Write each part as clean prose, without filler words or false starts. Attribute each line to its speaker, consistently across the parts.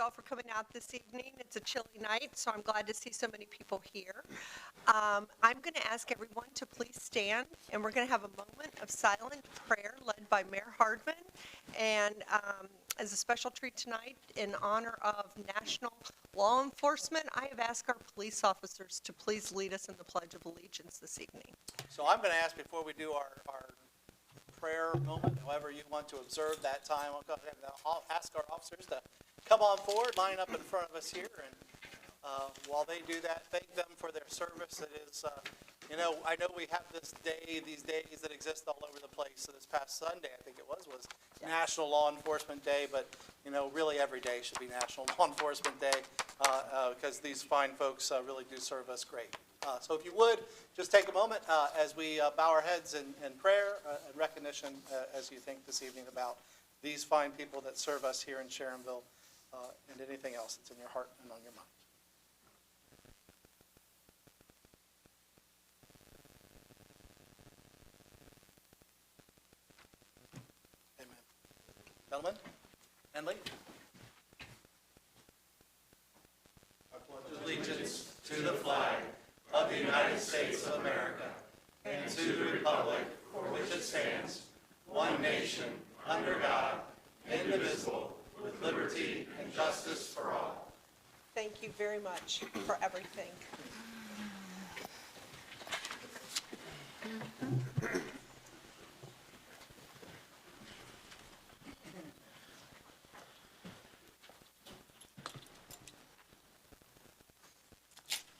Speaker 1: all for coming out this evening. It's a chilly night, so I'm glad to see so many people here. I'm going to ask everyone to please stand, and we're going to have a moment of silent prayer led by Mayor Hardman. And as a special treat tonight, in honor of National Law Enforcement, I have asked our police officers to please lead us in the Pledge of Allegiance this evening.
Speaker 2: So I'm going to ask before we do our prayer moment, however you want to observe that time, I'll go ahead and I'll ask our officers to come on forward, line up in front of us here, and while they do that, thank them for their service. It is, I know we have these days that exist all over the place. So this past Sunday, I think it was National Law Enforcement Day, but really every day should be National Law Enforcement Day because these fine folks really do serve us great. So if you would, just take a moment as we bow our heads in prayer and recognition as you think this evening about these fine people that serve us here in Sharonville and anything else that's in your heart and on your mind. Amen. Gentlemen and ladies.
Speaker 3: I pledge allegiance to the flag of the United States of America and to the republic for which it stands, one nation, under God, indivisible, with liberty and justice for all.
Speaker 1: Thank you very much for everything.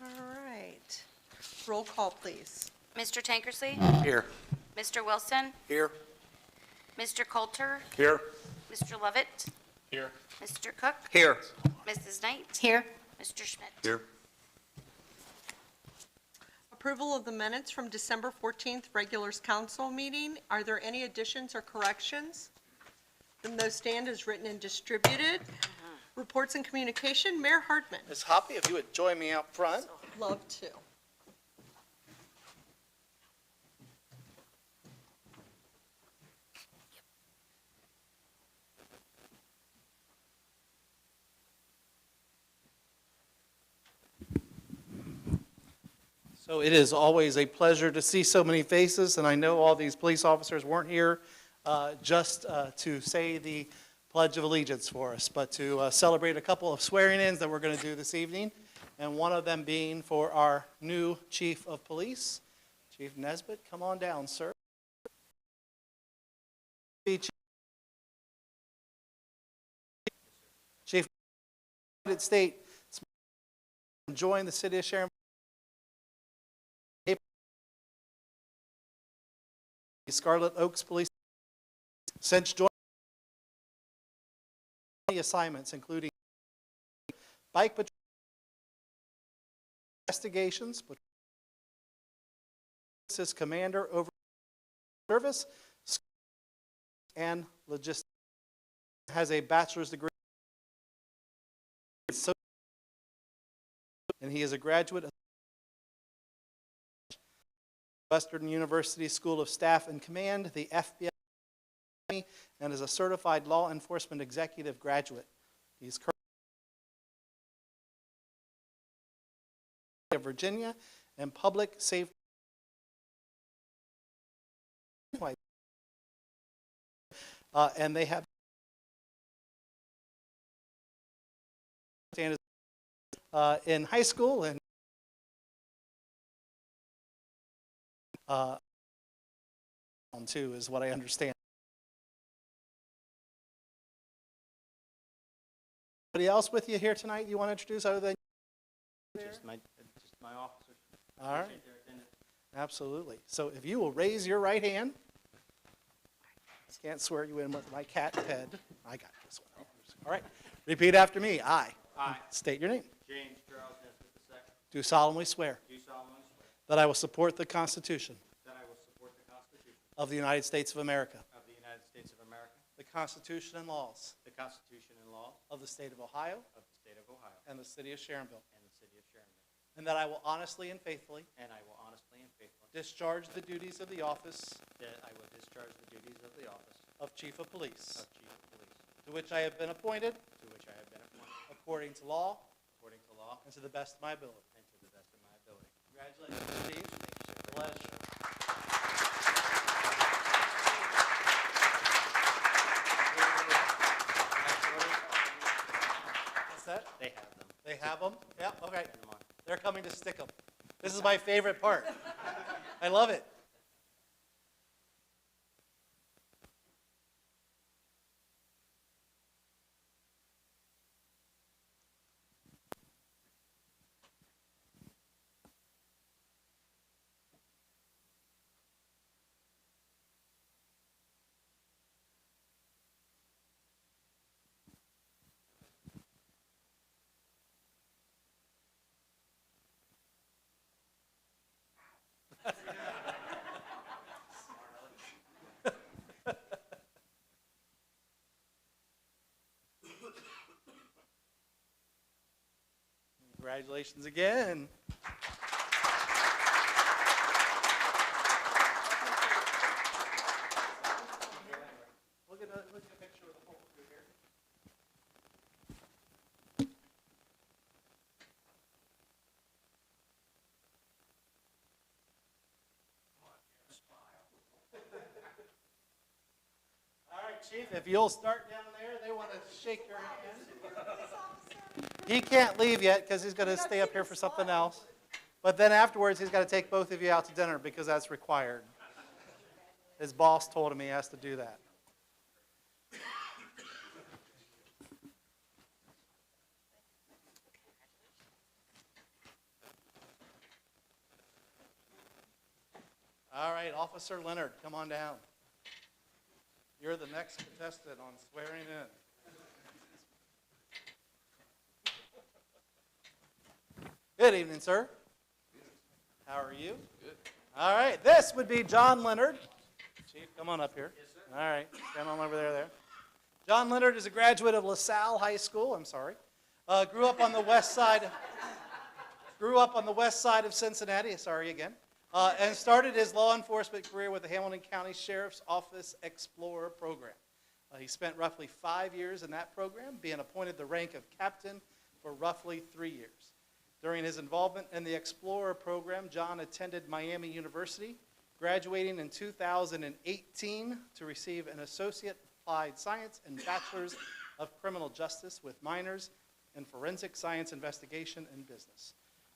Speaker 1: All right. Roll call, please.
Speaker 4: Mr. Tankersley?
Speaker 2: Here.
Speaker 4: Mr. Wilson?
Speaker 2: Here.
Speaker 4: Mr. Coulter?
Speaker 2: Here.
Speaker 4: Mr. Lovett?
Speaker 2: Here.
Speaker 4: Mr. Cook?
Speaker 2: Here.
Speaker 4: Mrs. Knight? Here. Mr. Schmidt?
Speaker 2: Here.
Speaker 1: Approval of the minutes from December 14th Regulars Council meeting. Are there any additions or corrections? Then those stand as written and distributed. Reports and communication, Mayor Hardman.
Speaker 2: Ms. Hoppy, if you would join me up front.
Speaker 1: Love to.
Speaker 2: So it is always a pleasure to see so many faces, and I know all these police officers weren't here just to say the Pledge of Allegiance for us, but to celebrate a couple of swearing-ins that we're going to do this evening, and one of them being for our new Chief of Police. Chief Nesbitt, come on down, sir. Chief United States, join the city of Sharonville. Scarlet Oaks Police since joining assignments, including bike patrol investigations, commander over service and logistics. Has a bachelor's degree, and he is a graduate of Western University School of Staff and Command, the FBI, and is a certified law enforcement executive graduate. He's currently of Virginia and public safety. And they have in high school and too is what I understand. Anybody else with you here tonight you want to introduce other than
Speaker 5: just my officers?
Speaker 2: All right. Absolutely. So if you will raise your right hand. Can't swear you in with my cat head. I got this one. All right. Repeat after me. I. State your name.
Speaker 5: James Charles Nesbitt II.
Speaker 2: Do solemnly swear.
Speaker 5: Do solemnly swear.
Speaker 2: That I will support the Constitution.
Speaker 5: That I will support the Constitution.
Speaker 2: Of the United States of America.
Speaker 5: Of the United States of America.
Speaker 2: The Constitution and laws.
Speaker 5: The Constitution and laws.
Speaker 2: Of the State of Ohio.
Speaker 5: Of the State of Ohio.
Speaker 2: And the City of Sharonville.
Speaker 5: And the City of Sharonville.
Speaker 2: And that I will honestly and faithfully.
Speaker 5: And I will honestly and faithfully.
Speaker 2: Discharge the duties of the office.
Speaker 5: That I will discharge the duties of the office.
Speaker 2: Of Chief of Police.
Speaker 5: Of Chief of Police.
Speaker 2: To which I have been appointed.
Speaker 5: To which I have been appointed.
Speaker 2: according to law
Speaker 5: according to law
Speaker 2: and to the best of my ability.
Speaker 5: and to the best of my ability.
Speaker 2: Congratulations, Chief. Pleasure. What's that?
Speaker 5: They have them.
Speaker 2: They have them? Yeah, okay.
Speaker 5: Turn them on.
Speaker 2: They're coming to stick them. This is my favorite part. I love it. Congratulations again. Look at a picture of the whole crew here. All right, Chief, if you'll start down there, they want to shake your hand. He can't leave yet because he's going to stay up here for something else. But then afterwards, he's got to take both of you out to dinner because that's required. His boss told him he has to do that. All right, Officer Leonard, come on down. You're the next contestant on swearing in. Good evening, sir. How are you? Good. All right, this would be John Leonard. Chief, come on up here. Yes, sir. All right, stand on over there. John Leonard is a graduate of LaSalle High School. I'm sorry. Grew up on the west side of Cincinnati. Sorry again. And started his law enforcement career with the Hamilton County Sheriff's Office Explorer Program. He spent roughly 5 years in that program, being appointed the rank of captain for roughly 3 years. During his involvement in the Explorer program, John attended Miami University, graduating in 2018 to receive an Associate Applied Science and Bachelor's of Criminal Justice with minors in Forensic Science Investigation and Business.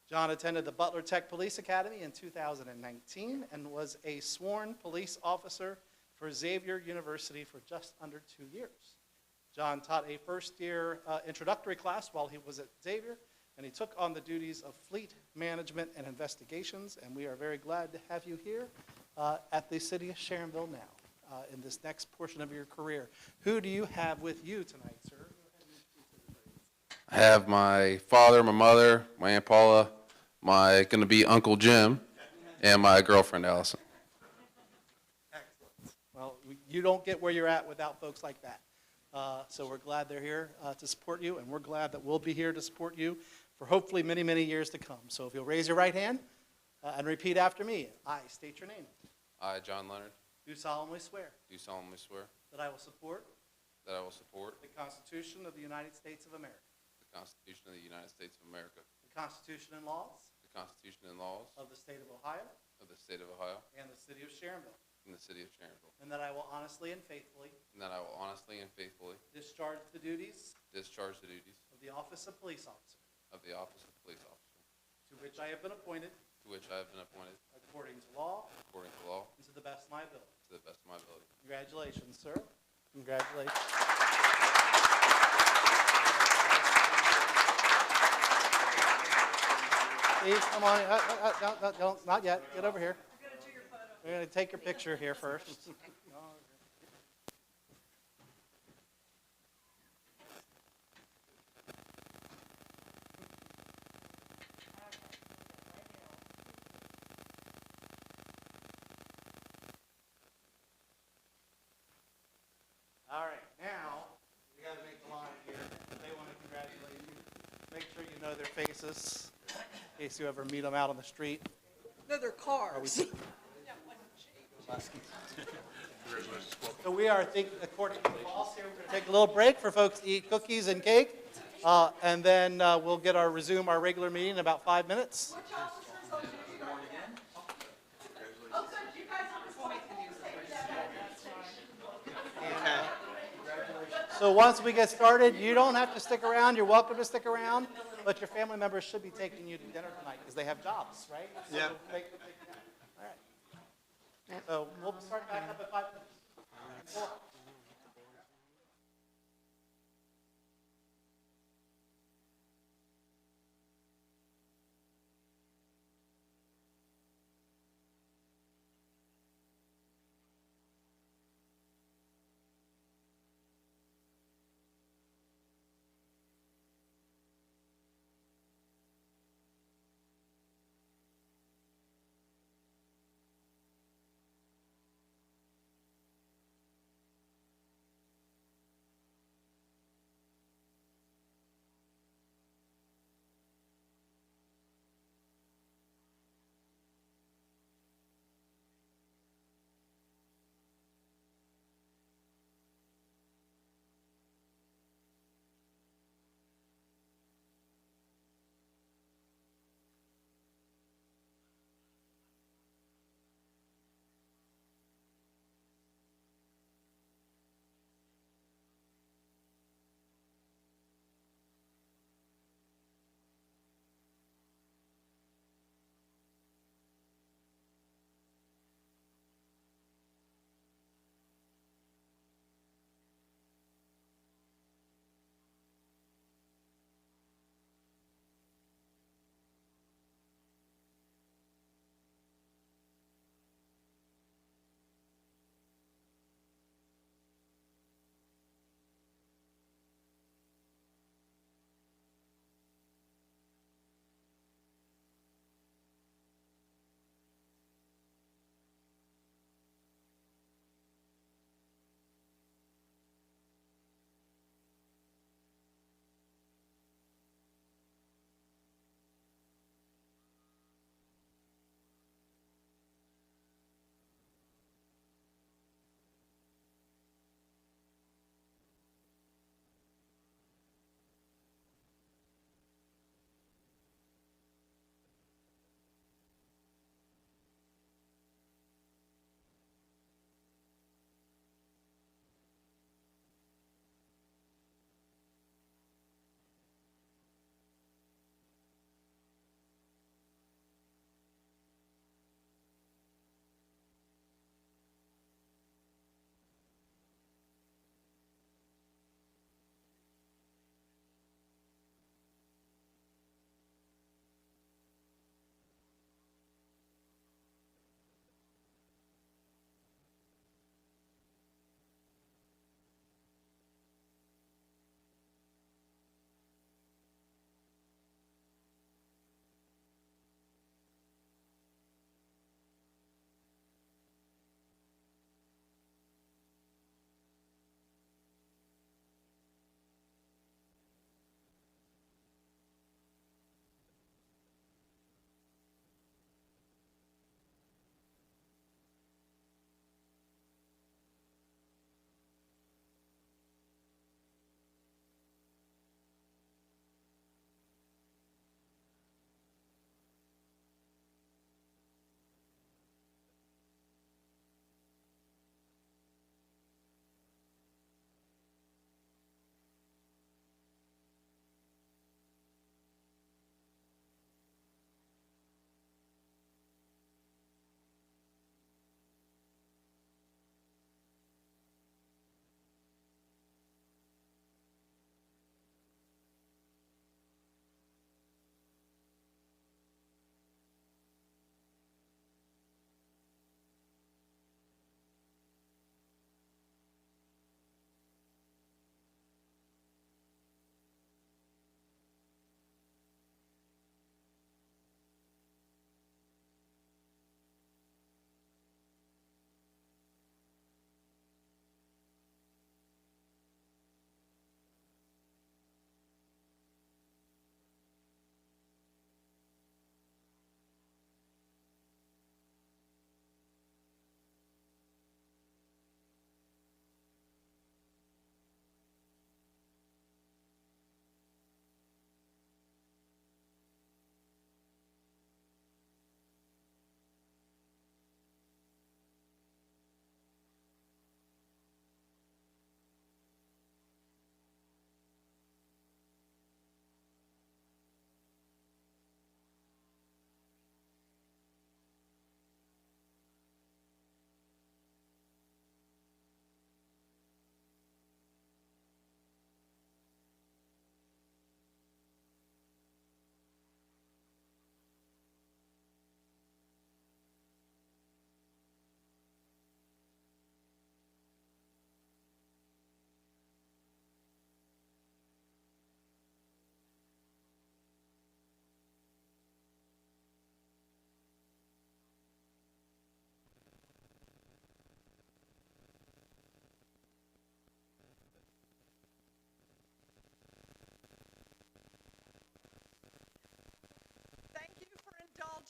Speaker 2: John attended the Butler Tech Police Academy in 2019 and was a sworn police officer for Xavier University for just under 2 years. John taught a first-year introductory class while he was at Xavier, and he took on the duties of fleet management and investigations, and we are very glad to have you here at the city of Sharonville now in this next portion of your career. Who do you have with you tonight, sir?
Speaker 6: I have my father, my mother, my Aunt Paula, my going-to-be Uncle Jim, and my girlfriend, Allison.
Speaker 2: Excellent. Well, you don't get where you're at without folks like that. So we're glad they're here to support you, and we're glad that we'll be here to support you for hopefully many, many years to come. So if you'll raise your right hand and repeat after me. I state your name.
Speaker 6: I, John Leonard,
Speaker 2: Do solemnly swear
Speaker 6: do solemnly swear
Speaker 2: that I will support
Speaker 6: that I will support
Speaker 2: the Constitution of the United States of America,
Speaker 6: the Constitution of the United States of America,
Speaker 2: the Constitution and laws
Speaker 6: the Constitution and laws
Speaker 2: of the state of Ohio
Speaker 6: of the state of Ohio
Speaker 2: and the city of Sharonville,
Speaker 6: and the city of Sharonville,
Speaker 2: and that I will honestly and faithfully
Speaker 6: and that I will honestly and faithfully
Speaker 2: discharge the duties
Speaker 6: discharge the duties
Speaker 2: of the office of police officer,
Speaker 6: of the office of police officer,
Speaker 2: to which I have been appointed
Speaker 6: to which I have been appointed
Speaker 2: according to law
Speaker 6: according to law
Speaker 2: and to the best of my ability.
Speaker 6: to the best of my ability.
Speaker 2: Congratulations, sir. Congratulations. Steve, come on. No, not yet. Get over here. We're going to take your picture here first. All right, now we got to make the line here. They want to congratulate you. Make sure you know their faces in case you ever meet them out on the street.
Speaker 1: No, they're cars.
Speaker 2: So we are thinking, according to the boss here, we're going to take a little break for folks to eat cookies and cake. And then we'll resume our regular meeting in about 5 minutes. So once we get started, you don't have to stick around. You're welcome to stick around, but your family members should be taking you to dinner tonight because they have jobs, right?
Speaker 3: Yeah.
Speaker 2: All right. So we'll start back up at 5 minutes.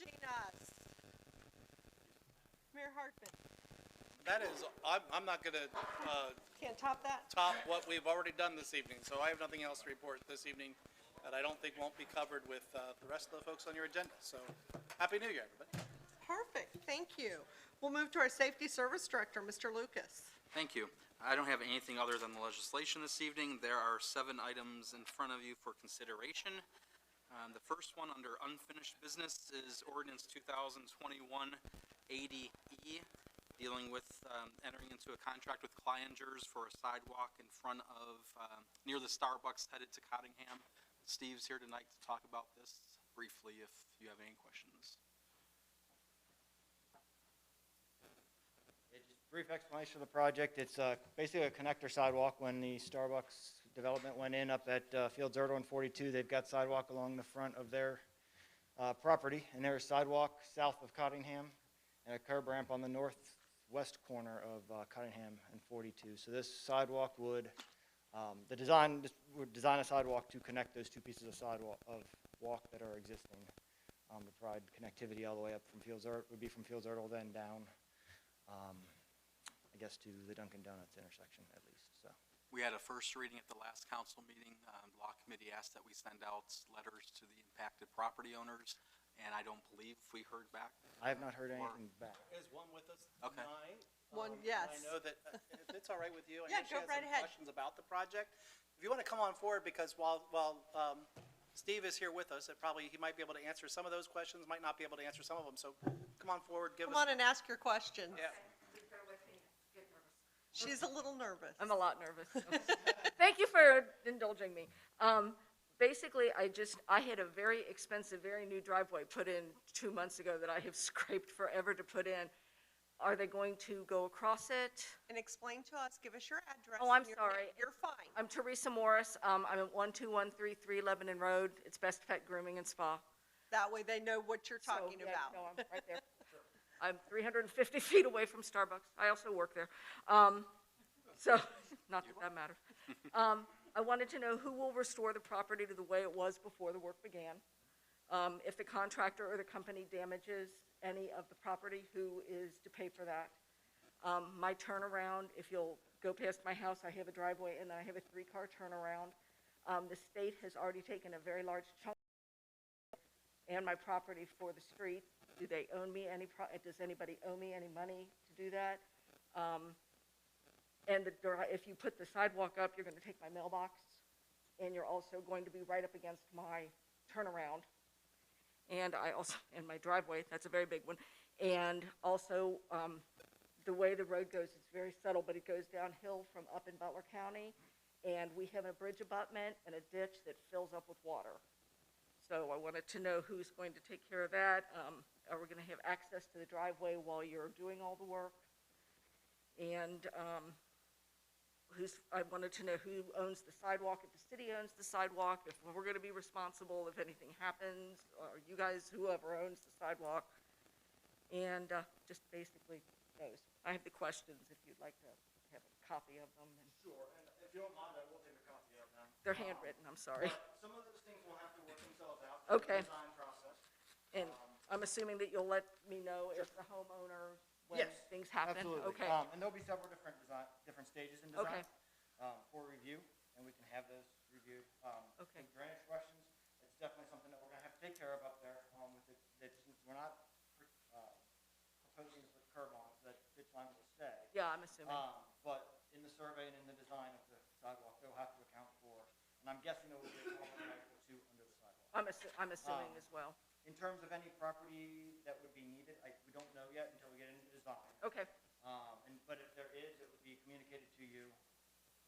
Speaker 1: indulging us. Mayor Hardman,
Speaker 2: That is, I'm not going to
Speaker 1: can't top that?
Speaker 2: top what we've already done this evening, so I have nothing else to report this evening that I don't think won't be covered with the rest of the folks on your agenda. So, Happy New Year, everybody.
Speaker 1: Perfect, thank you. We'll move to our Safety Service Director, Mr. Lucas.
Speaker 7: Thank you. I don't have anything other than the legislation this evening. There are 7 items in front of you for consideration. The first one under unfinished business is Ordinance 2021-80E, dealing with entering into a contract with Clingers for a sidewalk in front of, near the Starbucks headed to Cottingham. Steve's here tonight to talk about this briefly if you have any questions.
Speaker 8: Yeah, just a brief explanation of the project. It's basically a connector sidewalk. When the Starbucks development went in up at Fields Erdel and 42, they've got sidewalk along the front of their property, and there's a sidewalk south of Cottingham and a curb ramp on the northwest corner of Cottingham and 42. So this sidewalk would, would design a sidewalk to connect those 2 pieces of sidewalk that are existing. To provide connectivity all the way up from Fields Erdel, would be from Fields Erdel then down, I guess, to the Dunkin' Donuts intersection at least. So
Speaker 7: We had a first reading at the last council meeting. The law committee asked that we send out letters to the impacted property owners, and I don't believe we heard back.
Speaker 8: I have not heard anything back.
Speaker 2: Is one with us
Speaker 7: Okay.
Speaker 2: tonight?
Speaker 1: One,
Speaker 2: and
Speaker 1: yes.
Speaker 2: I know that, if it's all right with you, I
Speaker 1: Yeah,
Speaker 2: know she
Speaker 1: go
Speaker 2: has
Speaker 1: right
Speaker 2: some
Speaker 1: ahead.
Speaker 2: questions about the project. If you want to come on forward, because while Steve is here with us, he might be able to answer some of those questions, might not be able to answer some of them, so come on forward, give
Speaker 1: Come
Speaker 2: us.
Speaker 1: on and ask your questions.
Speaker 2: Yeah.
Speaker 1: She's a little nervous.
Speaker 9: I'm a lot nervous. Thank you for indulging me. Basically, I had a very expensive, very new driveway put in 2 months ago that I have scraped forever to put in. Are they going to go across it?
Speaker 1: And explain to us, give us your address.
Speaker 9: Oh, I'm
Speaker 1: and your
Speaker 9: sorry.
Speaker 1: name. You're fine.
Speaker 9: I'm Teresa Morris. I'm at 12133 Lebanon Road. It's Best Pet Grooming and Spa.
Speaker 1: That way they know what you're
Speaker 9: So,
Speaker 1: talking
Speaker 9: yeah,
Speaker 1: about.
Speaker 9: No, I'm right there. I'm 350 feet away from Starbucks. I also work there. So, not that that matters. I wanted to know who will restore the property to the way it was before the work began. If the contractor or the company damages any of the property, who is to pay for that? My turnaround, if you'll go past my house, I have a driveway and then I have a 3-car turnaround. The state has already taken a very large chunk and my property for the street. Do they own me does anybody owe me any money to do that? And if you put the sidewalk up, you're going to take my mailbox, and you're also going to be right up against my turnaround. And and my driveway, that's a very big one. And also, the way the road goes, it's very subtle, but it goes downhill from up in Butler County, and we have a bridge abutment and a ditch that fills up with water. So I wanted to know who's going to take care of that. Are we going to have access to the driveway while you're doing all the work? And I wanted to know who owns the sidewalk, if the city owns the sidewalk, if we're going to be responsible if anything happens, or you guys, whoever owns the sidewalk. And just basically those. I have the questions if you'd like to have a copy of them.
Speaker 8: Sure, and if you don't mind, I will take a copy of them.
Speaker 9: They're handwritten, I'm sorry.
Speaker 8: But some of those things will have to work themselves out.
Speaker 9: Okay.
Speaker 8: The design process.
Speaker 9: And I'm assuming that you'll let me know if the homeowner, when
Speaker 8: Yes,
Speaker 9: things happen?
Speaker 8: Absolutely.
Speaker 9: Okay,
Speaker 8: And there'll be several different stages in design.
Speaker 9: Okay.
Speaker 8: For review, and we can have those reviewed.
Speaker 9: Okay.
Speaker 8: The drainage questions, it's definitely something that we're gonna have to take care of up there, with the ditch, since we're not, proposing to put curb on, so that ditch line will stay.
Speaker 9: yeah, I'm assuming.
Speaker 8: But in the survey and in the design of the sidewalk, they'll have to account for, and I'm guessing there will be a culvert medical too under the sidewalk.
Speaker 9: I'm assuming as well.
Speaker 8: In terms of any property that would be needed, we don't know yet until we get into design.
Speaker 9: Okay,
Speaker 8: But if there is, it would be communicated to you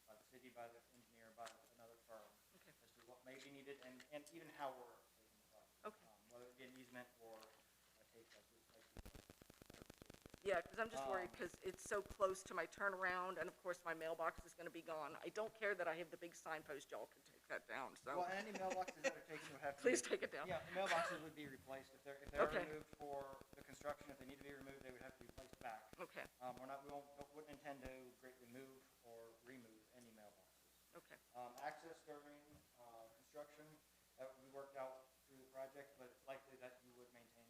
Speaker 8: by the city, by the engineer, by another firm,
Speaker 9: Okay.
Speaker 8: as to what may be needed and even how we're taking the project.
Speaker 9: Okay.
Speaker 8: Whether it be an easement or a take like we
Speaker 9: yeah, because I'm just worried because it's so close to my turnaround, and of course, my mailbox is going to be gone. I don't care that I have the big signpost, y'all can take that down, so
Speaker 8: Well, and any mailboxes that are taken would have to
Speaker 9: please
Speaker 8: be,
Speaker 9: take it down.
Speaker 8: yeah, the mailboxes would be replaced. If they're
Speaker 9: Okay.
Speaker 8: removed for the construction, if they need to be removed, they would have to be placed back.
Speaker 9: Okay,
Speaker 8: Wouldn't intend to greatly move or remove any mailboxes.
Speaker 9: okay,
Speaker 8: Access during construction, that would be worked out through the project, but it's likely that you would maintain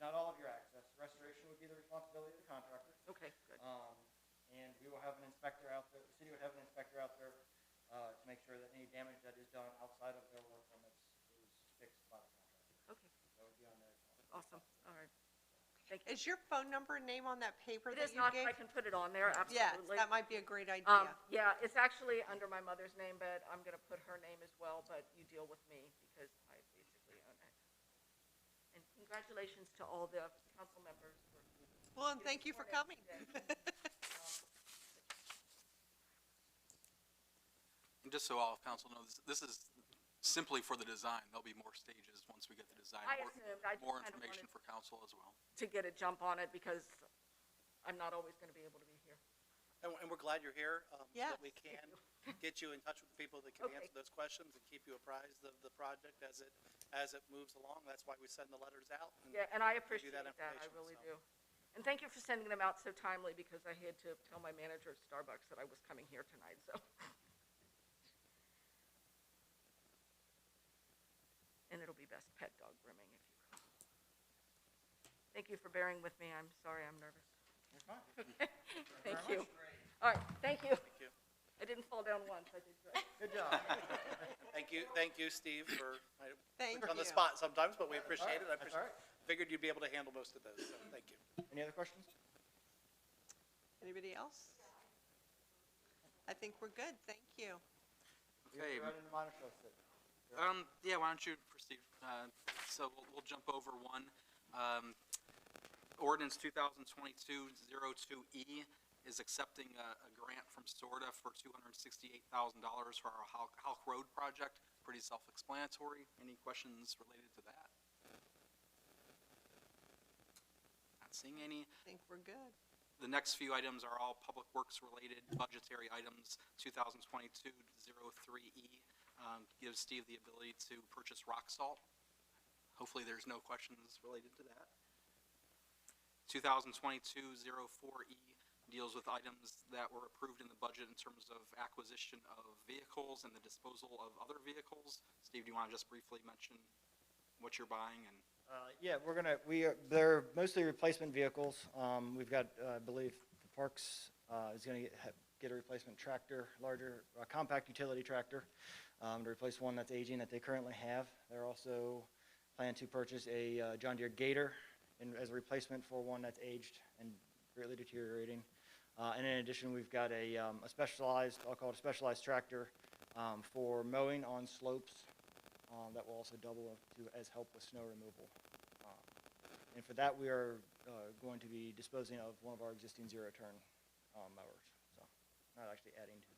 Speaker 8: not all of your access. Restoration would be the responsibility of the contractor.
Speaker 9: Okay, good.
Speaker 8: And we will have an inspector out there, the city would have an inspector out there to make sure that any damage that is done outside of their work limits is fixed by the contractor.
Speaker 9: Okay,
Speaker 8: That would be on their responsibility.
Speaker 9: awesome, all right. Thank you.
Speaker 1: Is your phone number and name on that paper
Speaker 9: It
Speaker 1: that
Speaker 9: is
Speaker 1: you
Speaker 9: not,
Speaker 1: gave?
Speaker 9: I can put it on there,
Speaker 1: Yes,
Speaker 9: absolutely.
Speaker 1: that might be a great idea.
Speaker 9: Yeah, it's actually under my mother's name, but I'm gonna put her name as well, but you deal with me because I basically own it. And congratulations to all the council members for.
Speaker 1: Well, and thank you for coming.
Speaker 7: And just so all of council knows, this is simply for the design. There'll be more stages once we get the design.
Speaker 9: I
Speaker 7: More-
Speaker 9: assumed, I just
Speaker 7: More
Speaker 9: kind of
Speaker 7: information
Speaker 9: wanted
Speaker 7: for council as well.
Speaker 9: to get a jump on it because I'm not always gonna be able to be here.
Speaker 2: And we're glad you're here, so
Speaker 1: Yes.
Speaker 2: that we can get you in touch with the people that can
Speaker 9: Okay.
Speaker 2: answer those questions and keep you apprised of the project as it moves along. That's why we send the letters out.
Speaker 9: Yeah, and I
Speaker 2: give you
Speaker 9: appreciate
Speaker 2: that
Speaker 9: that, I
Speaker 2: information,
Speaker 9: really
Speaker 2: so.
Speaker 9: do. And thank you for sending them out so timely because I had to tell my manager at Starbucks that I was coming here tonight, so. And it'll be best pet dog grooming if you come. Thank you for bearing with me, I'm sorry, I'm nervous.
Speaker 8: You're fine.
Speaker 9: Thank you. All right, thank you.
Speaker 2: Thank you.
Speaker 9: I didn't fall down once, I did great.
Speaker 8: Good job.
Speaker 2: Thank you, Steve, for,
Speaker 1: Thank
Speaker 2: on the
Speaker 1: you.
Speaker 2: spot sometimes, but we appreciate it. I
Speaker 8: That's all right.
Speaker 2: figured you'd be able to handle most of those, so thank you.
Speaker 8: Any other questions?
Speaker 1: Anybody else? I think we're good, thank you.
Speaker 7: Okay.
Speaker 8: Right in the minor show, Sid.
Speaker 7: Yeah, why don't you proceed? So we'll jump over one. Ordinance 2022-02E is accepting a grant from SORTA for $268,000 for our Houck Road project. Pretty self-explanatory. Any questions related to that? Not seeing any.
Speaker 1: I think we're good.
Speaker 7: The next few items are all public works related, budgetary items. 2022-03E gives Steve the ability to purchase rock salt. Hopefully there's no questions related to that. 2022-04E deals with items that were approved in the budget in terms of acquisition of vehicles and the disposal of other vehicles. Steve, do you want to just briefly mention what you're buying and?
Speaker 8: Yeah, they're mostly replacement vehicles. We've got, I believe, the Parks is going to get a replacement tractor, larger, compact utility tractor, to replace one that's aging that they currently have. They're also planning to purchase a John Deere Gator as a replacement for one that's aged and greatly deteriorating. And in addition, we've got a specialized, I'll call it a specialized tractor for mowing on slopes. That will also double as help with snow removal. And for that, we are going to be disposing of one of our existing zero-turn mowers, so not actually adding to.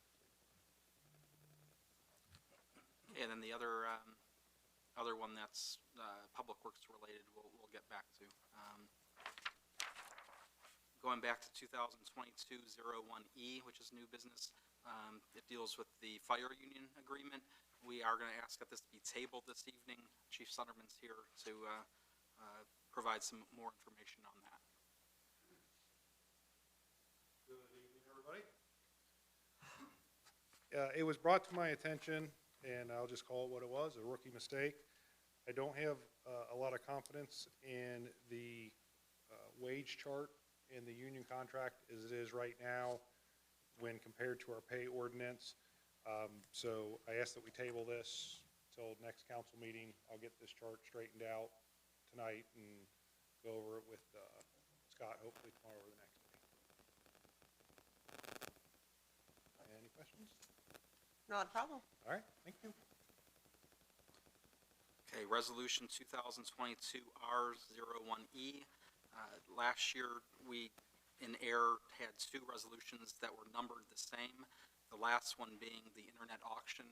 Speaker 7: And then the other one that's public works related, we'll get back to. Going back to 2022-01E, which is new business, it deals with the fire union agreement. We are going to ask that this be tabled this evening. Chief Sunderman's here to provide some more information on that.
Speaker 10: Good evening, everybody. It was brought to my attention, and I'll just call it what it was, a rookie mistake. I don't have a lot of confidence in the wage chart in the union contract as it is right now when compared to our pay ordinance. So I ask that we table this till next council meeting. I'll get this chart straightened out tonight and go over it with Scott hopefully tomorrow or the next meeting. Any questions?
Speaker 1: Not a problem.
Speaker 10: All right, thank you.
Speaker 7: Okay, Resolution 2022-R01E. Last year, we, in error, had two resolutions that were numbered the same. The last one being the internet auction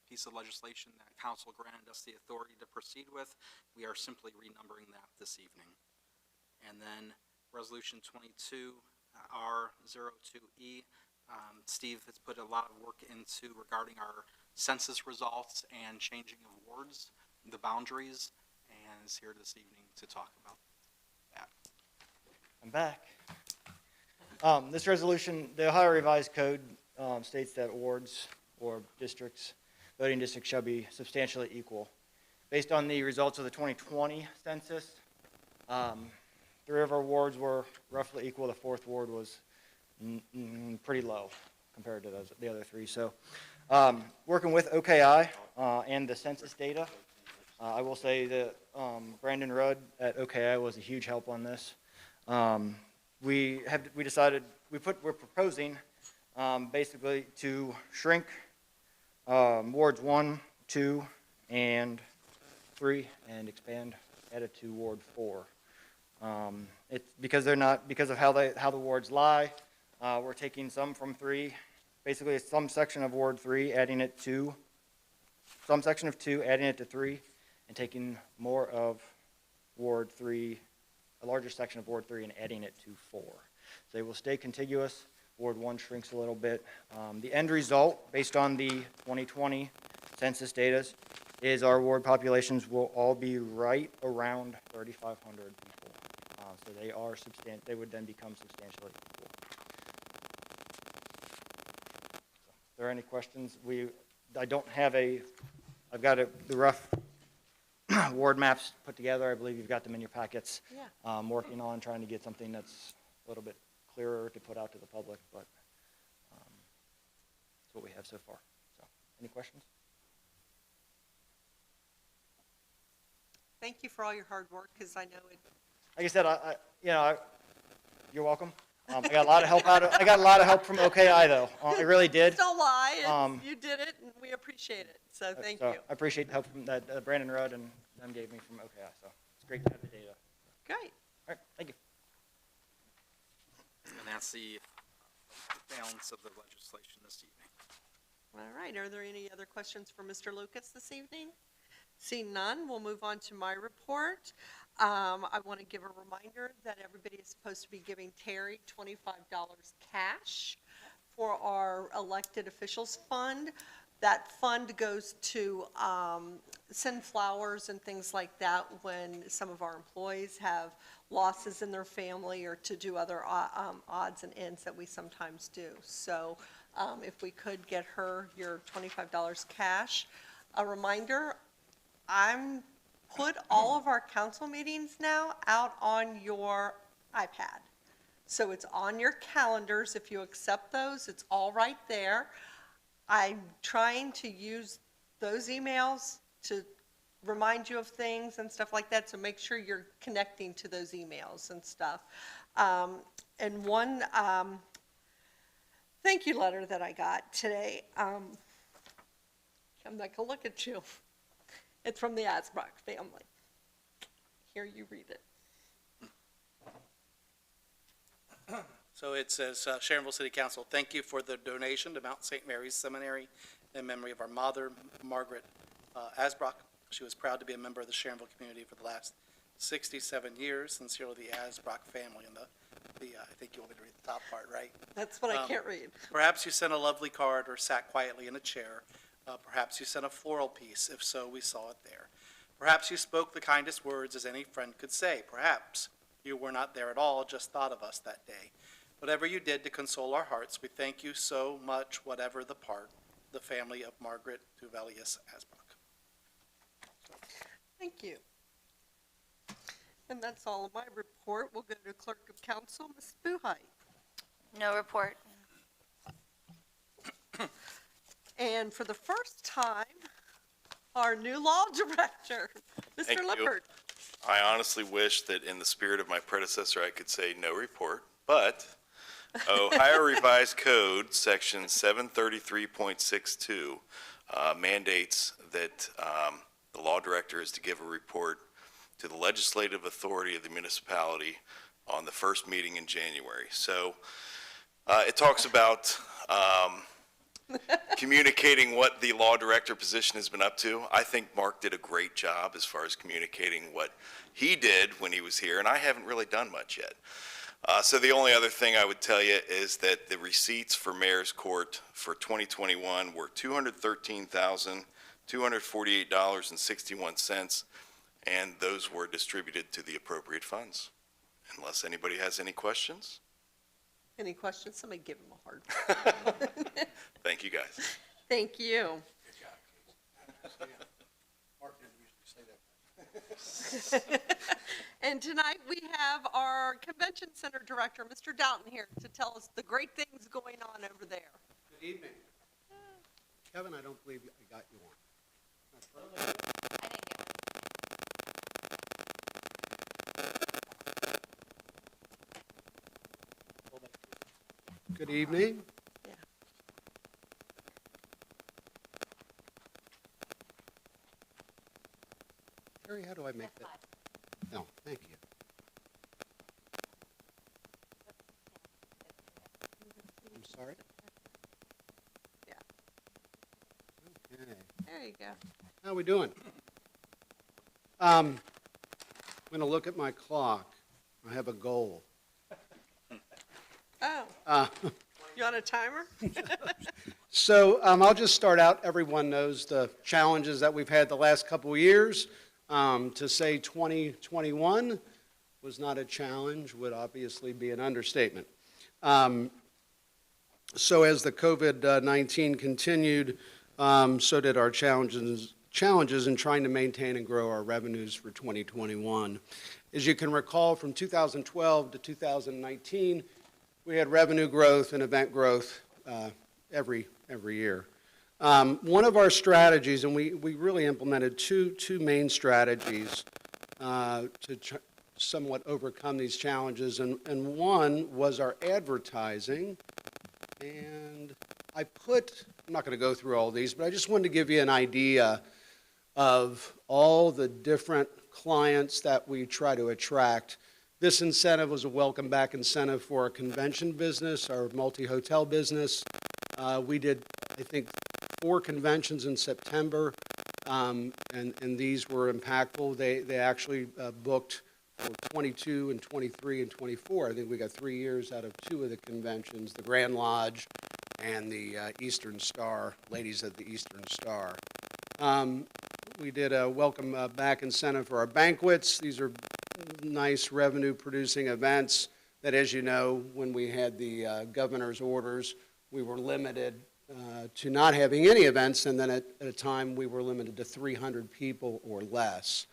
Speaker 7: piece of legislation that council granted us the authority to proceed with. We are simply renumbering that this evening. And then Resolution 22-R02E. Steve has put a lot of work into regarding our census results and changing of wards, the boundaries, and is here this evening to talk about that.
Speaker 8: I'm back. This resolution, the Ohio Revised Code states that wards or districts, voting districts shall be substantially equal. Based on the results of the 2020 census, Three of our wards were roughly equal. The fourth ward was pretty low compared to the other three. So working with OKI and the census data, I will say that Brandon Rudd at OKI was a huge help on this. We're proposing basically to shrink wards 1, 2, and 3 and expand, add it to Ward 4. It's because of how the wards lie. We're taking some from 3, basically some section of Ward 3, adding it to some section of 2, adding it to 3, and taking more of Ward 3, a larger section of Ward 3, and adding it to 4. So they will stay contiguous. Ward 1 shrinks a little bit. The end result, based on the 2020 census data, is our ward populations will all be right around 3,500 people. So they are they would then become substantially equal. If there are any questions, I've got the rough ward maps put together. I believe you've got them in your packets.
Speaker 1: Yeah.
Speaker 8: I'm working on trying to get something that's a little bit clearer to put out to the public, but that's what we have so far. So, any questions?
Speaker 1: Thank you for all your hard work, because I know it.
Speaker 8: Like I said, you're welcome. I got a lot of help I got a lot of help from OKI though. I really did.
Speaker 1: Don't lie. You did it, and we appreciate it. So thank you.
Speaker 8: I appreciate the help from that Brandon Rudd and them gave me from OKI. So it's great to have the data.
Speaker 1: Great.
Speaker 8: All right, thank you.
Speaker 7: And that's the balance of the legislation this evening.
Speaker 1: All right. Are there any other questions for Mr. Lucas this evening? Seeing none, we'll move on to my report. I want to give a reminder that everybody is supposed to be giving Terry $25 cash for our elected officials fund. That fund goes to send flowers and things like that when some of our employees have losses in their family, or to do other odds and ends that we sometimes do. So if we could get her your $25 cash. A reminder, I'm put all of our council meetings now out on your iPad. So it's on your calendars. If you accept those, it's all right there. I'm trying to use those emails to remind you of things and stuff like that, so make sure you're connecting to those emails and stuff. And one thank you letter that I got today, I'm not gonna look at you. It's from the Asbrock family. Here, you read it.
Speaker 2: So it says, Sharonville City Council, thank you for the donation to Mount St. Mary's Seminary in memory of our mother, Margaret Asbrock. She was proud to be a member of the Sharonville community for the last 67 years. Sincerely, the Asbrock family. And I think you want me to read the top part, right?
Speaker 1: That's what I can't read.
Speaker 2: Perhaps you sent a lovely card or sat quietly in a chair. Perhaps you sent a floral piece. If so, we saw it there. Perhaps you spoke the kindest words as any friend could say. Perhaps you were not there at all, just thought of us that day. Whatever you did to console our hearts, we thank you so much, whatever the part, the family of Margaret Duvelius Asbrock.
Speaker 1: Thank you. And that's all of my report. We'll go to Clerk of Council, Ms. Buhite.
Speaker 4: No report.
Speaker 1: And for the first time, our new law director, Mr.
Speaker 11: Thank you.
Speaker 1: Lippert.
Speaker 11: I honestly wish that in the spirit of my predecessor, I could say no report, but Ohio Revised Code, Section 733.62, mandates that the law director is to give a report to the legislative authority of the municipality on the first meeting in January. So it talks about communicating what the law director position has been up to. I think Mark did a great job as far as communicating what he did when he was here, and I haven't really done much yet. So the only other thing I would tell you is that the receipts for Mayor's Court for 2021 were $213,248.61, and those were distributed to the appropriate funds. Unless anybody has any questions?
Speaker 1: Any questions? Somebody give him a hard time.
Speaker 11: Thank you, guys.
Speaker 1: Thank you.
Speaker 10: Mark didn't usually say that.
Speaker 1: And tonight we have our Convention Center Director, Mr. Doughton, here to tell us the great things going on over there.
Speaker 12: Good evening. Kevin, I don't believe I got you on.
Speaker 4: I didn't get
Speaker 12: Good evening.
Speaker 1: Yeah.
Speaker 12: Terry, how do I make that? No, thank you. I'm sorry?
Speaker 1: Yeah.
Speaker 12: Okay.
Speaker 1: There you go.
Speaker 12: How we doing? I'm going to look at my clock. I have a goal.
Speaker 1: Oh, you on a timer?
Speaker 12: So I'll just start out. Everyone knows the challenges that we've had the last couple of years. To say 2021 was not a challenge would obviously be an understatement. So as the COVID-19 continued, so did our challenges in trying to maintain and grow our revenues for 2021. As you can recall, from 2012 to 2019, we had revenue growth and event growth every year. One of our strategies, and we really implemented two main strategies to somewhat overcome these challenges, and one was our advertising. And I'm not going to go through all these, but I just wanted to give you an idea of all the different clients that we try to attract. This incentive was a welcome back incentive for our convention business, our multi-hotel business. We did, I think, 4 conventions in September, and these were impactful. They actually booked for 22 and 23 and 24. I think we got 3 years out of 2 of the conventions, the Grand Lodge and the Eastern Star, Ladies of the Eastern Star. We did a welcome back incentive for our banquets. These are nice revenue-producing events that, as you know, when we had the governor's orders, we were limited to not having any events, and then at a time we were limited to 300 people or less.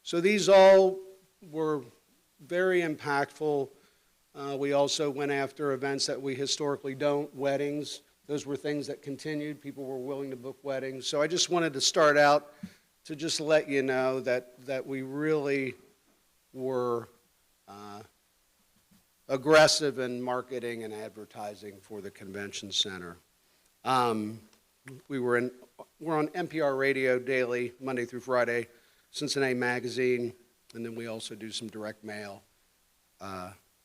Speaker 12: So these all were very impactful. We also went after events that we historically don't, weddings. Those were things that continued. People were willing to book weddings. So I just wanted to start out to just let you know that we really were aggressive in marketing and advertising for the convention center. We're on NPR radio daily, Monday through Friday, Cincinnati Magazine, and then we also do some direct mail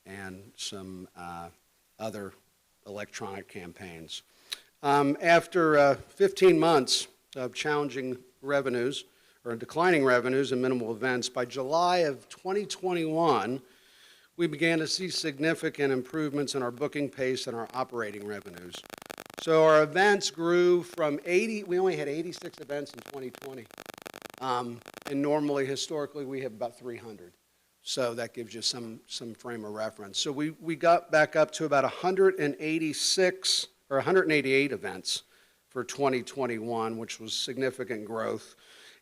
Speaker 12: and some other electronic campaigns. After 15 months of challenging revenues, or declining revenues and minimal events, by July of 2021, we began to see significant improvements in our booking pace and our operating revenues. So our events grew from 80, we only had 86 events in 2020. And normally, historically, we have about 300. So that gives you some frame of reference. So we got back up to about 186 or 188 events for 2021, which was significant growth.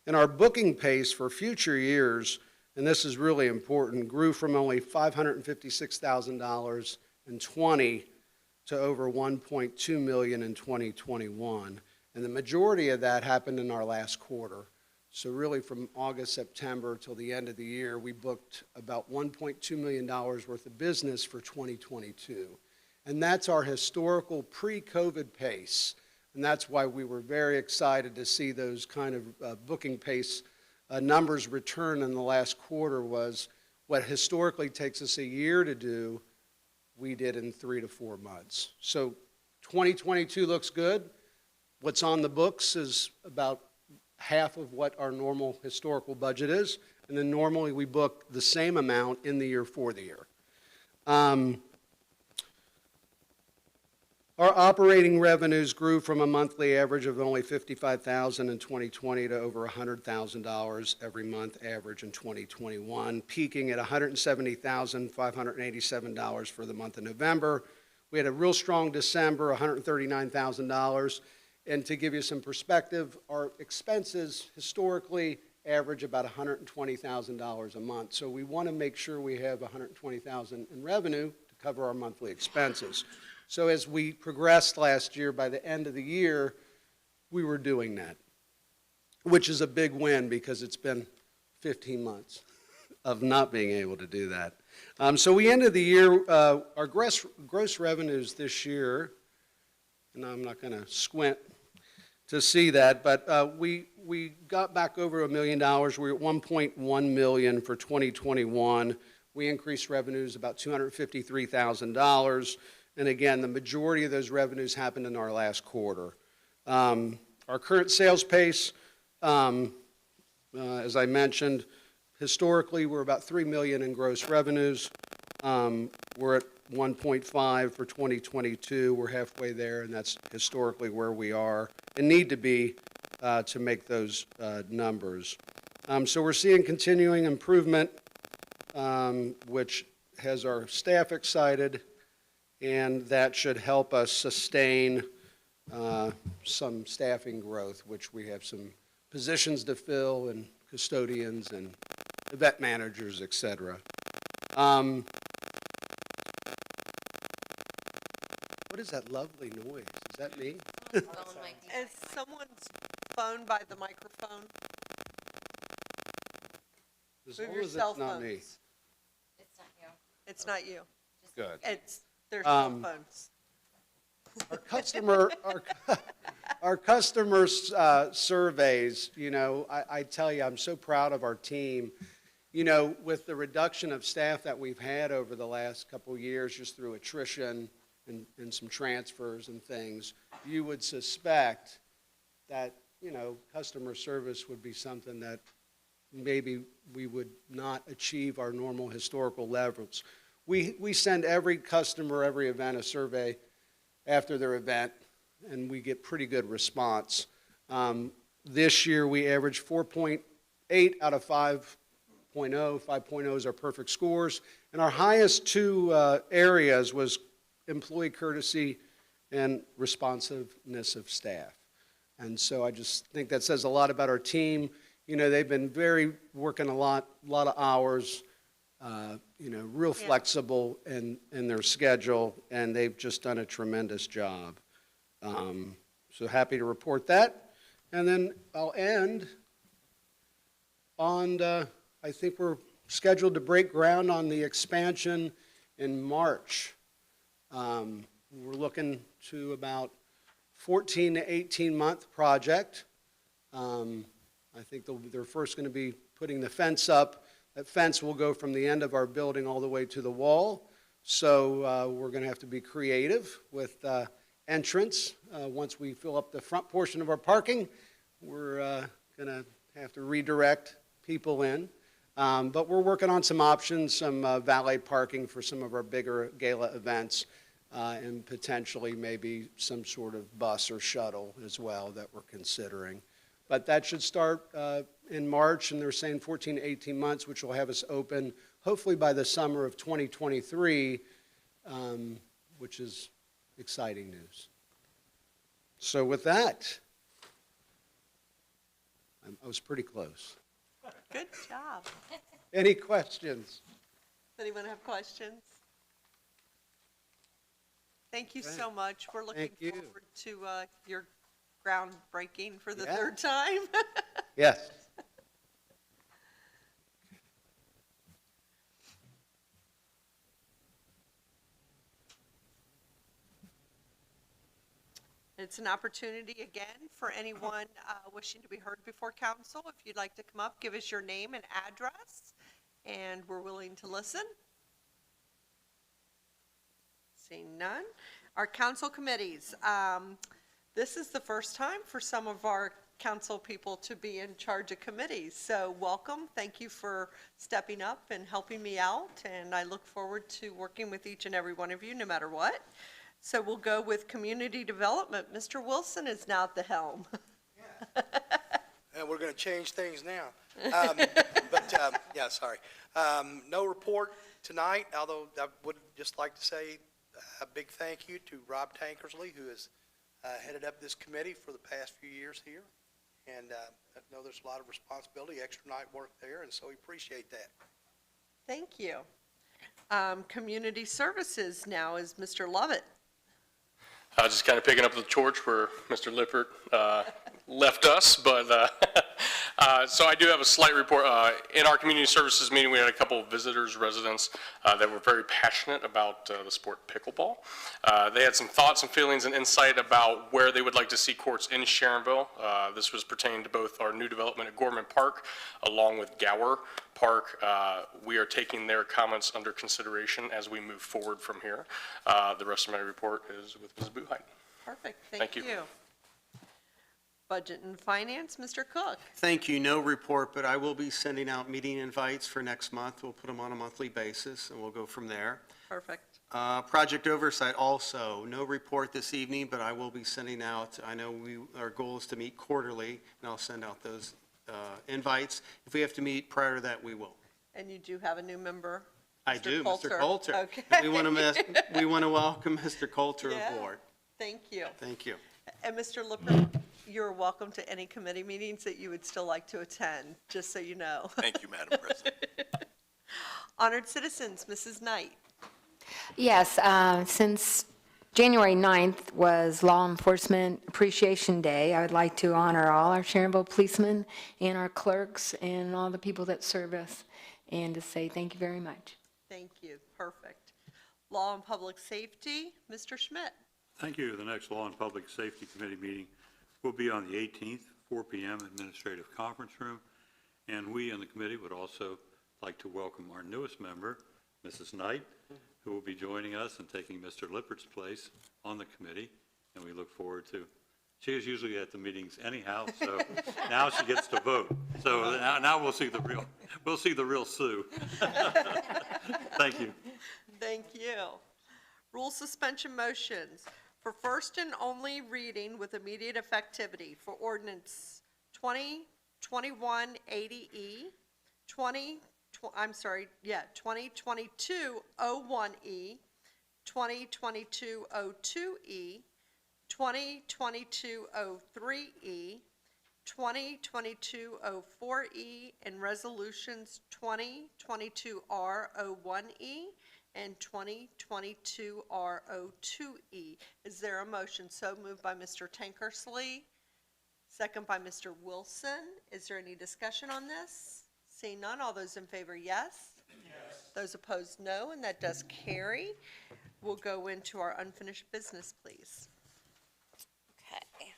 Speaker 12: And our booking pace for future years, and this is really important, grew from only $556,000 in 20 to over $1.2 million in 2021. And the majority of that happened in our last quarter. So really from August, September till the end of the year, we booked about $1.2 million worth of business for 2022. And that's our historical pre-COVID pace. And that's why we were very excited to see those kind of booking pace numbers return in the last quarter. Was what historically takes us a year to do, we did in 3 to 4 months. So 2022 looks good. What's on the books is about half of what our normal historical budget is, and then normally we book the same amount in the year for the year. Our operating revenues grew from a monthly average of only $55,000 in 2020 to over $100,000 every month average in 2021, peaking at $170,587 for the month of November. We had a real strong December, $139,000. And to give you some perspective, our expenses historically average about $120,000 a month. So we want to make sure we have $120,000 in revenue to cover our monthly expenses. So as we progressed last year, by the end of the year, we were doing that, which is a big win because it's been 15 months of not being able to do that. So we ended the year, our gross revenues this year, and I'm not going to squint to see that, but we got back over $1 million. We're at $1.1 million for 2021. We increased revenues about $253,000. And again, the majority of those revenues happened in our last quarter. Our current sales pace, as I mentioned, historically, we're about $3 million in gross revenues. We're at 1.5 for 2022. We're halfway there, and that's historically where we are and need to be to make those numbers. So we're seeing continuing improvement, which has our staff excited, and that should help us sustain some staffing growth, which we have some positions to fill, and custodians and event managers, et cetera. What is that lovely noise? Is that me?
Speaker 1: Is someone's phone by the microphone?
Speaker 12: As
Speaker 1: Move
Speaker 12: long
Speaker 1: your
Speaker 12: as
Speaker 1: cell
Speaker 12: it's not me.
Speaker 1: phones. It's not you.
Speaker 12: Good.
Speaker 1: It's their cell phones.
Speaker 12: Our customer surveys, you know, I tell you, I'm so proud of our team. You know, with the reduction of staff that we've had over the last couple of years, just through attrition and some transfers and things, you would suspect that, you know, customer service would be something that maybe we would not achieve our normal historical levels. We send every customer, every event, a survey after their event, and we get pretty good response. This year, we averaged 4.8 out of 5.0. 5.0 is our perfect scores. And our highest two areas was employee courtesy and responsiveness of staff. And so I just think that says a lot about our team. You know, they've been working a lot of hours, you know, real flexible in their schedule, and they've just done a tremendous job. So happy to report that. And then I'll end on, I think we're scheduled to break ground on the expansion in March. We're looking to about 14 to 18-month project. I think they're first going to be putting the fence up. That fence will go from the end of our building all the way to the wall. So we're going to have to be creative with entrance. Once we fill up the front portion of our parking, we're going to have to redirect people in. But we're working on some options, some valet parking for some of our bigger gala events, and potentially maybe some sort of bus or shuttle as well that we're considering. But that should start in March, and they're saying 14 to 18 months, which will have us open hopefully by the summer of 2023, which is exciting news. So with that, I was pretty close.
Speaker 1: Good job.
Speaker 12: Any questions?
Speaker 1: Does anyone have questions? Thank you so much. We're looking
Speaker 12: Thank you.
Speaker 1: forward to your groundbreaking for the
Speaker 12: Yeah.
Speaker 1: third time.
Speaker 12: Yes.
Speaker 1: It's an opportunity again for anyone wishing to be heard before council. If you'd like to come up, give us your name and address, and we're willing to listen. Seeing none. Our council committees. This is the first time for some of our council people to be in charge of committees. So welcome. Thank you for stepping up and helping me out, and I look forward to working with each and every one of you no matter what. So we'll go with community development. Mr. Wilson is now at the helm.
Speaker 13: And we're going to change things now. Yeah, sorry. No report tonight, although I would just like to say a big thank you to Rob Tankersley, who has headed up this committee for the past few years here. And I know there's a lot of responsibility, extra night work there, and so we appreciate that.
Speaker 1: Thank you. Community Services now is Mr. Lovett.
Speaker 14: Just kind of picking up the torch where Mr. Lippert left us, but so I do have a slight report. In our community services meeting, we had a couple of visitors, residents that were very passionate about the sport pickleball. They had some thoughts and feelings and insight about where they would like to see courts in Sharonville. This was pertaining to both our new development at Gorman Park along with Gower Park. We are taking their comments under consideration as we move forward from here. The rest of my report is with Ms. Buhite.
Speaker 1: Perfect,
Speaker 14: Thank
Speaker 1: thank
Speaker 14: you.
Speaker 1: you. Budget and Finance, Mr. Cook.
Speaker 15: Thank you. No report, but I will be sending out meeting invites for next month. We'll put them on a monthly basis, and we'll go from there.
Speaker 1: Perfect.
Speaker 15: Project Oversight also, no report this evening, but I will be sending out, I know our goal is to meet quarterly, and I'll send out those invites. If we have to meet prior to that, we will.
Speaker 1: And you do have a new member?
Speaker 15: I do, Mr. Coulter.
Speaker 1: Okay.
Speaker 15: We want to welcome Mr. Coulter
Speaker 1: Yeah.
Speaker 15: aboard.
Speaker 1: Thank you.
Speaker 15: Thank you.
Speaker 1: And Mr. Lippert, you're welcome to any committee meetings that you would still like to attend, just so you know.
Speaker 11: Thank you, Madam President.
Speaker 1: Honored citizens, Mrs. Knight.
Speaker 16: Yes, since January 9th was Law Enforcement Appreciation Day, I would like to honor all our Sharonville policemen and our clerks and all the people that serve us, and to say thank you very much.
Speaker 1: Thank you, perfect. Law and Public Safety, Mr. Schmidt.
Speaker 17: Thank you. The next Law and Public Safety Committee meeting will be on the 18th, 4 p.m. Administrative Conference Room. And we in the committee would also like to welcome our newest member, Mrs. Knight, who will be joining us and taking Mr. Lippert's place on the committee. And we look forward to, she is usually at the meetings anyhow, so now she gets to vote. So now we'll see the real Sue. Thank you.
Speaker 1: Thank you. Rule suspension motions for first and only reading with immediate effectivity for ordinance 2021-80E, 2022-01E, 2022-02E, 2022-03E, 2022-04E, and resolutions 2022-R01E and 2022-R02E. Is there a motion? So moved by Mr. Tankersley, second by Mr. Wilson. Is there any discussion on this? Seeing none, all those in favor, yes? Yes. Those opposed, no, and that does carry. We'll go into our unfinished business, please.
Speaker 18: Okay.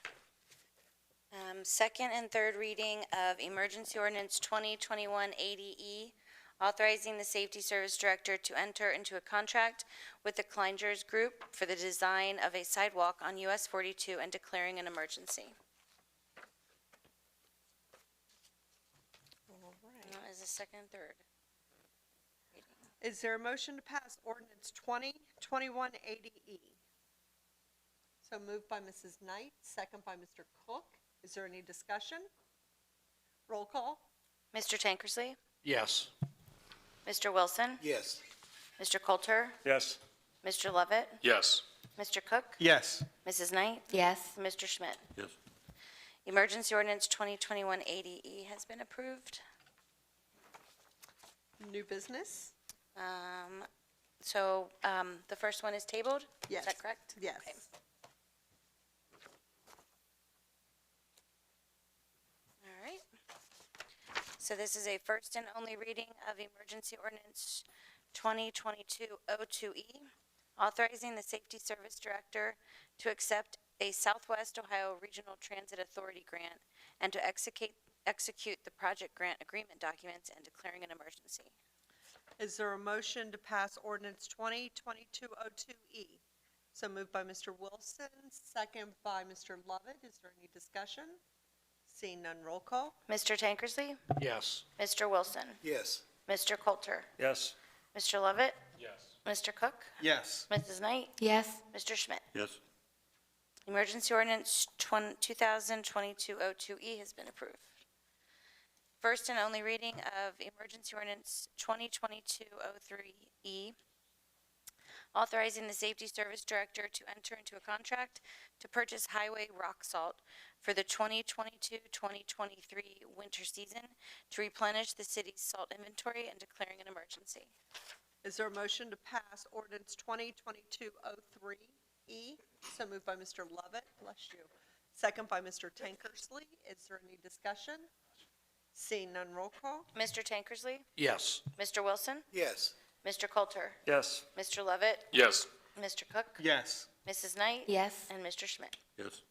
Speaker 18: Second and third reading of Emergency Ordinance 2021-80E, authorizing the Safety Service Director to enter into a contract with the Kleinger's Group for the design of a sidewalk on US 42 and declaring an emergency.
Speaker 1: All right.
Speaker 18: That is the second and third reading.
Speaker 1: Is there a motion to pass ordinance 2021-80E? So moved by Mrs. Knight, second by Mr. Cook. Is there any discussion? Roll call.
Speaker 18: Mr. Tankersley?
Speaker 15: Yes.
Speaker 18: Mr. Wilson?
Speaker 13: Yes.
Speaker 18: Mr. Coulter?
Speaker 17: Yes.
Speaker 18: Mr. Lovett?
Speaker 14: Yes.
Speaker 18: Mr. Cook?
Speaker 15: Yes.
Speaker 18: Mrs. Knight?
Speaker 16: Yes,
Speaker 18: Mr. Schmidt?
Speaker 17: Yes.
Speaker 18: Emergency Ordinance 2021-80E has been approved.
Speaker 1: New business?
Speaker 18: The first one is tabled?
Speaker 1: Yes.
Speaker 18: Is that correct?
Speaker 1: Yes.
Speaker 18: Okay. All right. So this is a first and only reading of Emergency Ordinance 2022-02E, authorizing the Safety Service Director to accept a Southwest Ohio Regional Transit Authority grant and to execute the project grant agreement documents and declaring an emergency.
Speaker 1: Is there a motion to pass ordinance 2022-02E? So moved by Mr. Wilson, second by Mr. Lovett. Is there any discussion? Seeing none, roll call.
Speaker 18: Mr. Tankersley?
Speaker 15: Yes.
Speaker 18: Mr. Wilson?
Speaker 13: Yes.
Speaker 18: Mr. Coulter?
Speaker 17: Yes.
Speaker 18: Mr. Lovett?
Speaker 14: Yes.
Speaker 18: Mr. Cook?
Speaker 15: Yes.
Speaker 18: Mrs. Knight?
Speaker 16: yes,
Speaker 18: Mr. Schmidt?
Speaker 17: Yes.
Speaker 18: Emergency Ordinance 2022-02E has been approved. First and only reading of Emergency Ordinance 2022-03E, authorizing the Safety Service Director to enter into a contract to purchase highway rock salt for the 2022-2023 winter season to replenish the city's salt inventory and declaring an emergency.
Speaker 1: Is there a motion to pass ordinance 2022-03E? So moved by Mr. Lovett. Bless you. Second by Mr. Tankersley. Is there any discussion? Seeing none, roll call.
Speaker 18: Mr. Tankersley?
Speaker 12: Yes.
Speaker 18: Mr. Wilson?
Speaker 13: Yes.
Speaker 18: Mr. Coulter?
Speaker 15: Yes.
Speaker 18: Mr. Lovett?
Speaker 14: Yes.
Speaker 18: Mr. Cook?
Speaker 15: Yes.
Speaker 18: Mrs. Knight?
Speaker 16: Yes.
Speaker 18: And Mr. Schmidt.
Speaker 17: Yes.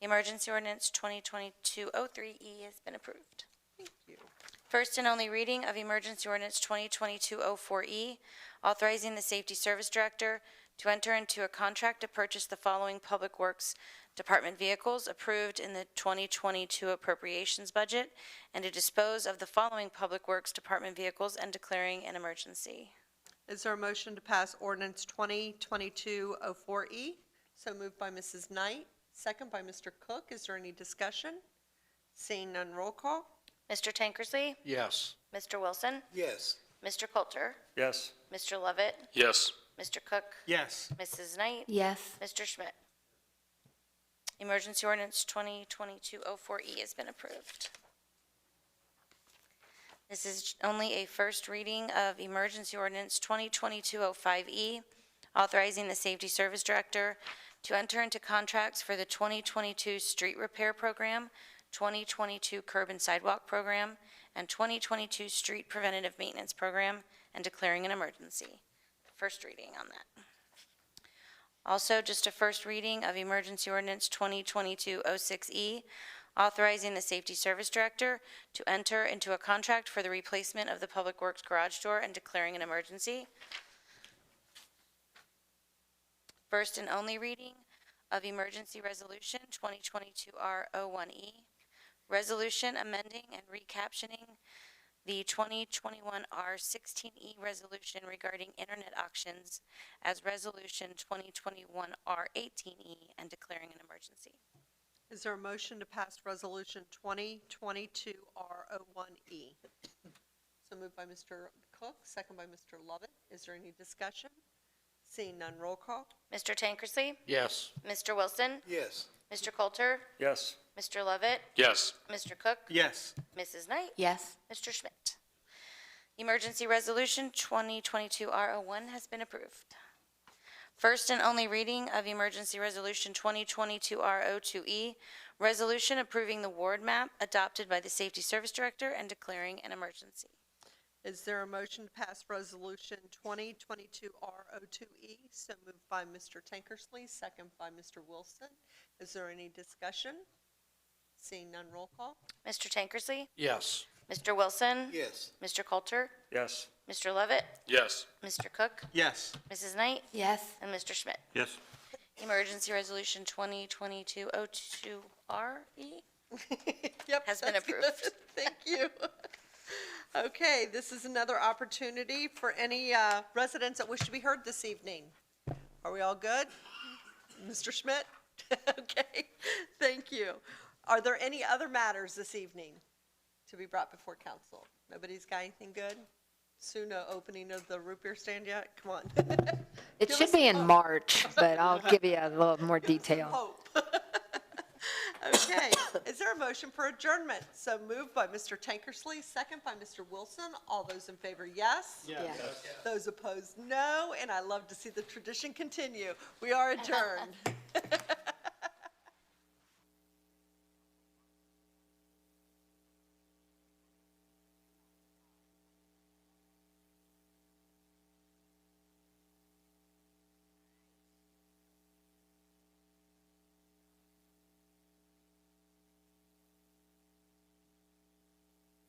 Speaker 18: Emergency ordinance 2022-03E has been approved.
Speaker 1: Thank you.
Speaker 18: First and only reading of emergency ordinance 2022-04E, authorizing the Safety Service Director to enter into a contract to purchase the following Public Works Department vehicles approved in the 2022 appropriations budget, and to dispose of the following Public Works Department vehicles and declaring an emergency.
Speaker 1: Is there a motion to pass ordinance 2022-04E? So moved by Mrs. Knight, second by Mr. Cook. Is there any discussion? Seeing none, roll call.
Speaker 18: Mr. Tankersley?
Speaker 12: Yes.
Speaker 18: Mr. Wilson?
Speaker 13: Yes.
Speaker 18: Mr. Coulter?
Speaker 15: Yes.
Speaker 18: Mr. Lovett?
Speaker 14: Yes.
Speaker 18: Mr. Cook?
Speaker 15: Yes.
Speaker 18: Mrs. Knight?
Speaker 16: Yes.
Speaker 18: Mr. Schmidt? Emergency ordinance 2022-04E has been approved. This is only a first reading of emergency ordinance 2022-05E, authorizing the Safety Service Director to enter into contracts for the 2022 Street Repair Program, 2022 Curb and Sidewalk Program, and 2022 Street Preventative Maintenance Program, and declaring an emergency. First reading on that. Also, just a first reading of emergency ordinance 2022-06E, authorizing the Safety Service Director to enter into a contract for the replacement of the Public Works garage door and declaring an emergency. First and only reading of emergency resolution 2022-R01E, resolution amending and recaptioning the 2021 R16E resolution regarding internet auctions as resolution 2021 R18E and declaring an emergency.
Speaker 1: Is there a motion to pass resolution 2022-R01E? So moved by Mr. Cook, second by Mr. Lovett. Is there any discussion? Seeing none, roll call.
Speaker 18: Mr. Tankersley?
Speaker 12: Yes.
Speaker 18: Mr. Wilson?
Speaker 13: Yes.
Speaker 18: Mr. Coulter?
Speaker 15: Yes.
Speaker 18: Mr. Lovett?
Speaker 14: Yes.
Speaker 18: Mr. Cook?
Speaker 15: Yes.
Speaker 18: Mrs. Knight?
Speaker 16: Yes.
Speaker 18: Mr. Schmidt? Emergency resolution 2022-R01 has been approved. First and only reading of emergency resolution 2022-R02E, resolution approving the ward map adopted by the Safety Service Director and declaring an emergency.
Speaker 1: Is there a motion to pass resolution 2022-R02E? So moved by Mr. Tankersley, second by Mr. Wilson. Is there any discussion? Seeing none, roll call.
Speaker 18: Mr. Tankersley?
Speaker 12: Yes.
Speaker 18: Mr. Wilson?
Speaker 13: Yes.
Speaker 18: Mr. Coulter?
Speaker 15: Yes.
Speaker 18: Mr. Lovett?
Speaker 14: Yes.
Speaker 18: Mr. Cook?
Speaker 15: Yes.
Speaker 18: Mrs. Knight?
Speaker 16: Yes.
Speaker 18: And Mr. Schmidt?
Speaker 17: Yes.
Speaker 18: Emergency resolution 2022-02RE
Speaker 1: Yep,
Speaker 18: has been
Speaker 1: that's good.
Speaker 18: approved.
Speaker 1: Thank you. Okay, this is another opportunity for any residents that wish to be heard this evening. Are we all good? Mr. Schmidt? Okay, thank you. Are there any other matters this evening to be brought before council? Nobody's got anything good? Soon no opening of the root beer stand yet? Come on.
Speaker 16: It
Speaker 1: Give
Speaker 16: should
Speaker 1: us
Speaker 16: be in
Speaker 1: hope.
Speaker 16: March, but I'll give you a little more detail.
Speaker 1: Hope. Okay, is there a motion for adjournment? So moved by Mr. Tankersley, second by Mr. Wilson. All those in favor, yes?
Speaker 16: Yes.
Speaker 1: Those opposed, no, and I love to see the tradition continue. We are adjourned.